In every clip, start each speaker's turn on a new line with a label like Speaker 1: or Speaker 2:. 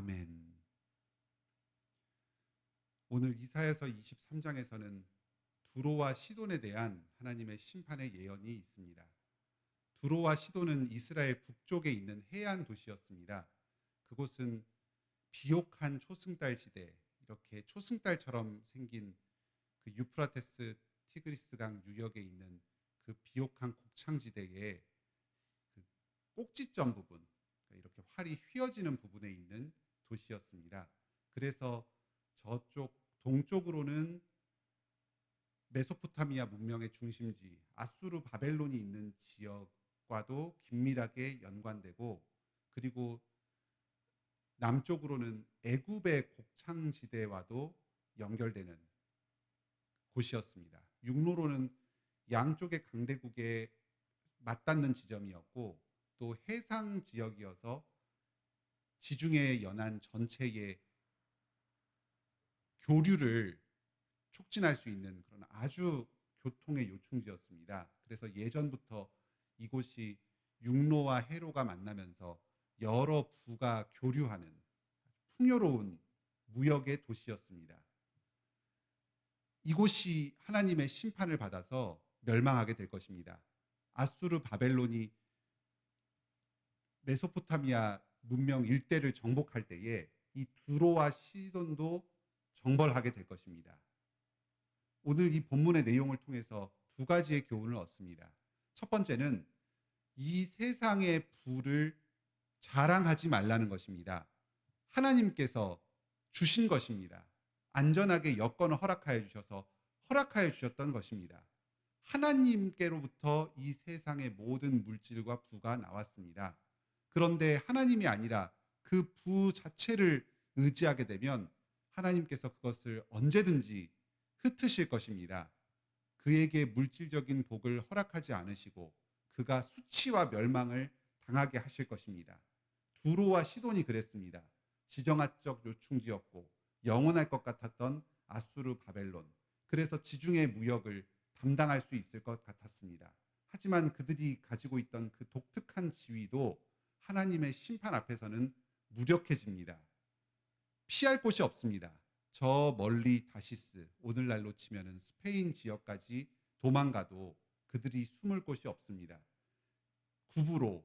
Speaker 1: 아멘. 오늘 이사야서 23장에서는 두로와 시돈에 대한 하나님의 심판의 예언이 있습니다. 두로와 시돈은 이스라엘 북쪽에 있는 해안 도시였습니다. 그곳은 비옥한 초승달 지대, 이렇게 초승달처럼 생긴 그 유프라테스 티그리스강 유역에 있는 그 비옥한 곡창지대에 그 꼭지점 부분, 이렇게 활이 휘어지는 부분에 있는 도시였습니다. 그래서 저쪽 동쪽으로는 메소포타미아 문명의 중심지 아수르 바벨론이 있는 지역과도 긴밀하게 연관되고, 그리고 남쪽으로는 애굽의 곡창지대와도 연결되는 곳이었습니다. 육로로는 양쪽의 강대국에 맞닿는 지점이었고, 또 해상 지역이어서 지중해 연안 전체의 교류를 촉진할 수 있는 그런 아주 교통의 요충지였습니다. 그래서 예전부터 이곳이 육로와 해로가 만나면서 여러 부가 교류하는 풍요로운 무역의 도시였습니다. 이곳이 하나님의 심판을 받아서 멸망하게 될 것입니다. 아수르 바벨론이 메소포타미아 문명 일대를 정복할 때에 이 두로와 시돈도 정벌하게 될 것입니다. 오늘 이 본문의 내용을 통해서 두 가지의 교훈을 얻습니다. 첫 번째는 이 세상의 부를 자랑하지 말라는 것입니다. 하나님께서 주신 것입니다. 안전하게 여건을 허락하여 주셔서 허락하여 주셨던 것입니다. 하나님께로부터 이 세상의 모든 물질과 부가 나왔습니다. 그런데 하나님이 아니라 그 부 자체를 의지하게 되면 하나님께서 그것을 언제든지 흩으실 것입니다. 그에게 물질적인 복을 허락하지 않으시고 그가 수치와 멸망을 당하게 하실 것입니다. 두로와 시돈이 그랬습니다. 지정학적 요충지였고 영원할 것 같았던 아수르 바벨론. 그래서 지중해 무역을 담당할 수 있을 것 같았습니다. 하지만 그들이 가지고 있던 그 독특한 지위도 하나님의 심판 앞에서는 무력해집니다. 피할 곳이 없습니다. 저 멀리 다시스, 오늘날로 치면은 스페인 지역까지 도망가도 그들이 숨을 곳이 없습니다. 구브로,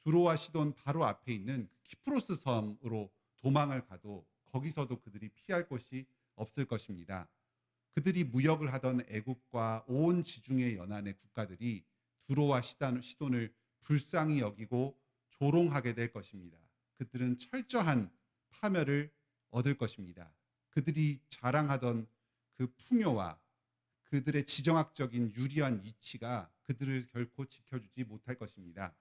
Speaker 1: 두로와 시돈 바로 앞에 있는 키프로스 섬으로 도망을 가도 거기서도 그들이 피할 곳이 없을 것입니다. 그들이 무역을 하던 애굽과 온 지중해 연안의 국가들이 두로와 시돈을 불쌍히 여기고 조롱하게 될 것입니다. 그들은 철저한 파멸을 얻을 것입니다. 그들이 자랑하던 그 풍요와 그들의 지정학적인 유리한 위치가 그들을 결코 지켜주지 못할 것입니다.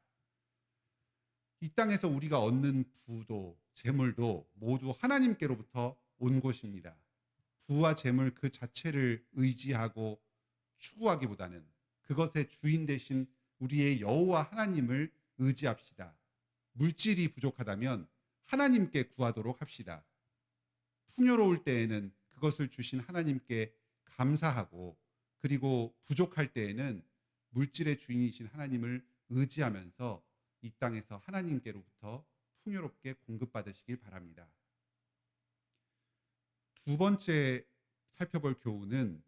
Speaker 1: 이 땅에서 우리가 얻는 부도 재물도 모두 하나님께로부터 온 것입니다. 부와 재물 그 자체를 의지하고 추구하기보다는 그것의 주인 되신 우리의 여호와 하나님을 의지합시다. 물질이 부족하다면 하나님께 구하도록 합시다. 풍요로울 때에는 그것을 주신 하나님께 감사하고, 그리고 부족할 때에는 물질의 주인이신 하나님을 의지하면서 이 땅에서 하나님께로부터 풍요롭게 공급받으시길 바랍니다. 두 번째 살펴볼 교훈은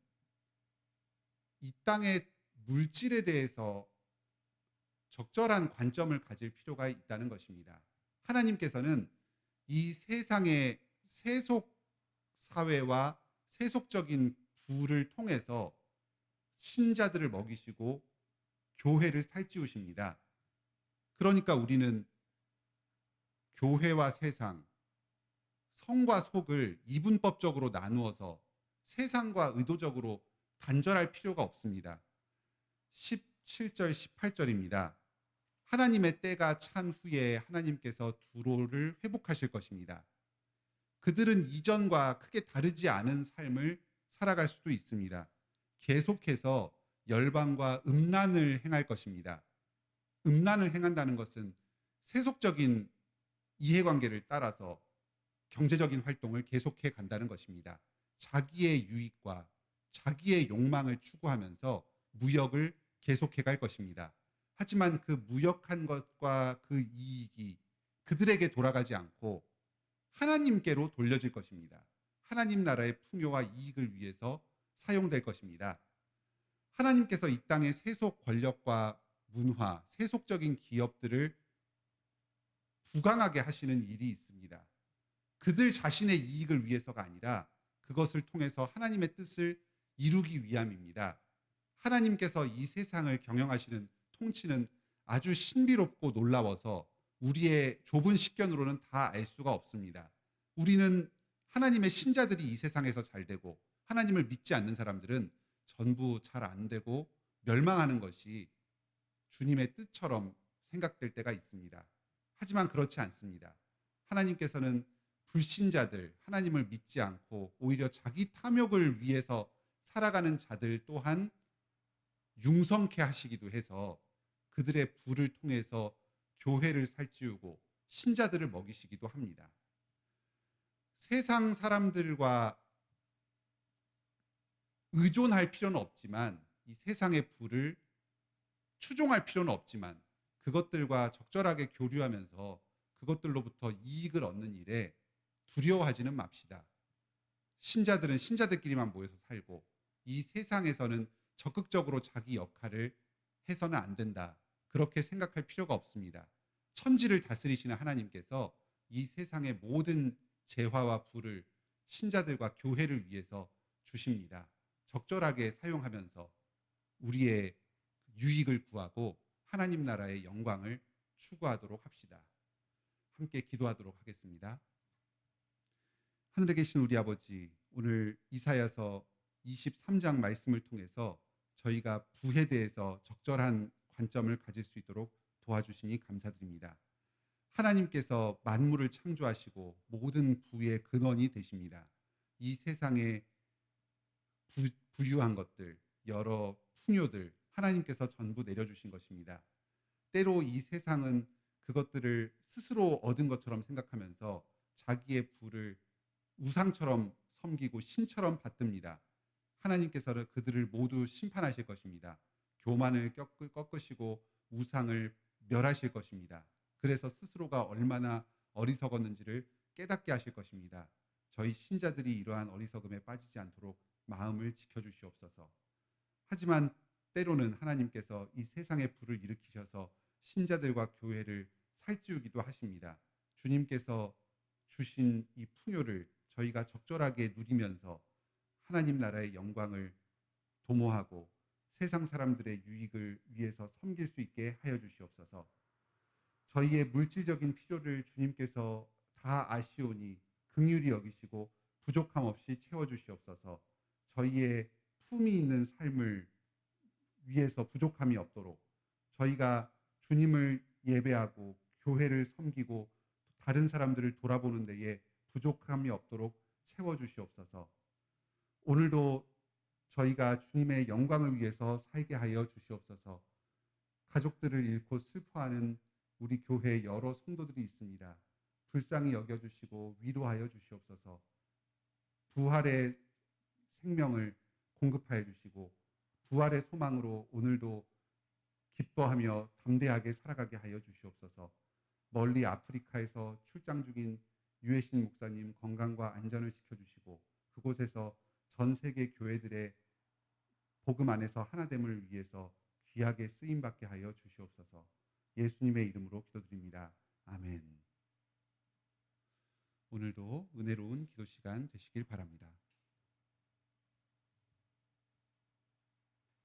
Speaker 1: 이 땅의 물질에 대해서 적절한 관점을 가질 필요가 있다는 것입니다. 하나님께서는 이 세상의 세속 사회와 세속적인 부를 통해서 신자들을 먹이시고 교회를 살찌우십니다. 그러니까 우리는 교회와 세상, 성과 속을 이분법적으로 나누어서 세상과 의도적으로 단절할 필요가 없습니다. 17절, 18절입니다. 하나님의 때가 찬 후에 하나님께서 두로를 회복하실 것입니다. 그들은 이전과 크게 다르지 않은 삶을 살아갈 수도 있습니다. 계속해서 열방과 음란을 행할 것입니다. 음란을 행한다는 것은 세속적인 이해관계를 따라서 경제적인 활동을 계속해 간다는 것입니다. 자기의 유익과 자기의 욕망을 추구하면서 무역을 계속해 갈 것입니다. 하지만 그 무역한 것과 그 이익이 그들에게 돌아가지 않고 하나님께로 돌려질 것입니다. 하나님 나라의 풍요와 이익을 위해서 사용될 것입니다. 하나님께서 이 땅의 세속 권력과 문화, 세속적인 기업들을 부강하게 하시는 일이 있습니다. 그들 자신의 이익을 위해서가 아니라 그것을 통해서 하나님의 뜻을 이루기 위함입니다. 하나님께서 이 세상을 경영하시는 통치는 아주 신비롭고 놀라워서 우리의 좁은 식견으로는 다 알 수가 없습니다. 우리는 하나님의 신자들이 이 세상에서 잘 되고 하나님을 믿지 않는 사람들은 전부 잘 안 되고 멸망하는 것이 주님의 뜻처럼 생각될 때가 있습니다. 하지만 그렇지 않습니다. 하나님께서는 불신자들, 하나님을 믿지 않고 오히려 자기 탐욕을 위해서 살아가는 자들 또한 융성케 하시기도 해서 그들의 부를 통해서 교회를 살찌우고 신자들을 먹이시기도 합니다. 세상 사람들과 의존할 필요는 없지만 이 세상의 부를 추종할 필요는 없지만 그것들과 적절하게 교류하면서 그것들로부터 이익을 얻는 일에 두려워하지는 맙시다. 신자들은 신자들끼리만 모여서 살고 이 세상에서는 적극적으로 자기 역할을 해서는 안 된다. 그렇게 생각할 필요가 없습니다. 천지를 다스리시는 하나님께서 이 세상의 모든 재화와 부를 신자들과 교회를 위해서 주십니다. 적절하게 사용하면서 우리의 유익을 구하고 하나님 나라의 영광을 추구하도록 합시다. 함께 기도하도록 하겠습니다. 하늘에 계신 우리 아버지, 오늘 이사야서 23장 말씀을 통해서 저희가 부에 대해서 적절한 관점을 가질 수 있도록 도와주시니 감사드립니다. 하나님께서 만물을 창조하시고 모든 부의 근원이 되십니다. 이 세상에 부유한 것들, 여러 풍요들 하나님께서 전부 내려주신 것입니다. 때로 이 세상은 그것들을 스스로 얻은 것처럼 생각하면서 자기의 부를 우상처럼 섬기고 신처럼 받듭니다. 하나님께서는 그들을 모두 심판하실 것입니다. 교만을 꺾으시고 우상을 멸하실 것입니다. 그래서 스스로가 얼마나 어리석었는지를 깨닫게 하실 것입니다. 저희 신자들이 이러한 어리석음에 빠지지 않도록 마음을 지켜주시옵소서. 하지만 때로는 하나님께서 이 세상의 불을 일으키셔서 신자들과 교회를 살찌우기도 하십니다. 주님께서 주신 이 풍요를 저희가 적절하게 누리면서 하나님 나라의 영광을 도모하고 세상 사람들의 유익을 위해서 섬길 수 있게 하여 주시옵소서. 저희의 물질적인 필요를 주님께서 다 아시오니 긍휼히 여기시고 부족함 없이 채워주시옵소서. 저희의 품이 있는 삶을 위해서 부족함이 없도록 저희가 주님을 예배하고 교회를 섬기고 다른 사람들을 돌아보는 데에 부족함이 없도록 채워주시옵소서. 오늘도 저희가 주님의 영광을 위해서 살게 하여 주시옵소서. 가족들을 잃고 슬퍼하는 우리 교회에 여러 성도들이 있습니다. 불쌍히 여겨주시고 위로하여 주시옵소서. 부활의 생명을 공급하여 주시고 부활의 소망으로 오늘도 기뻐하며 담대하게 살아가게 하여 주시옵소서. 멀리 아프리카에서 출장 중인 유해신 목사님 건강과 안전을 지켜주시고 그곳에서 전 세계 교회들의 복음 안에서 하나됨을 위해서 귀하게 쓰임받게 하여 주시옵소서. 예수님의 이름으로 기도드립니다. 아멘. 오늘도 은혜로운 기도 시간 되시길 바랍니다.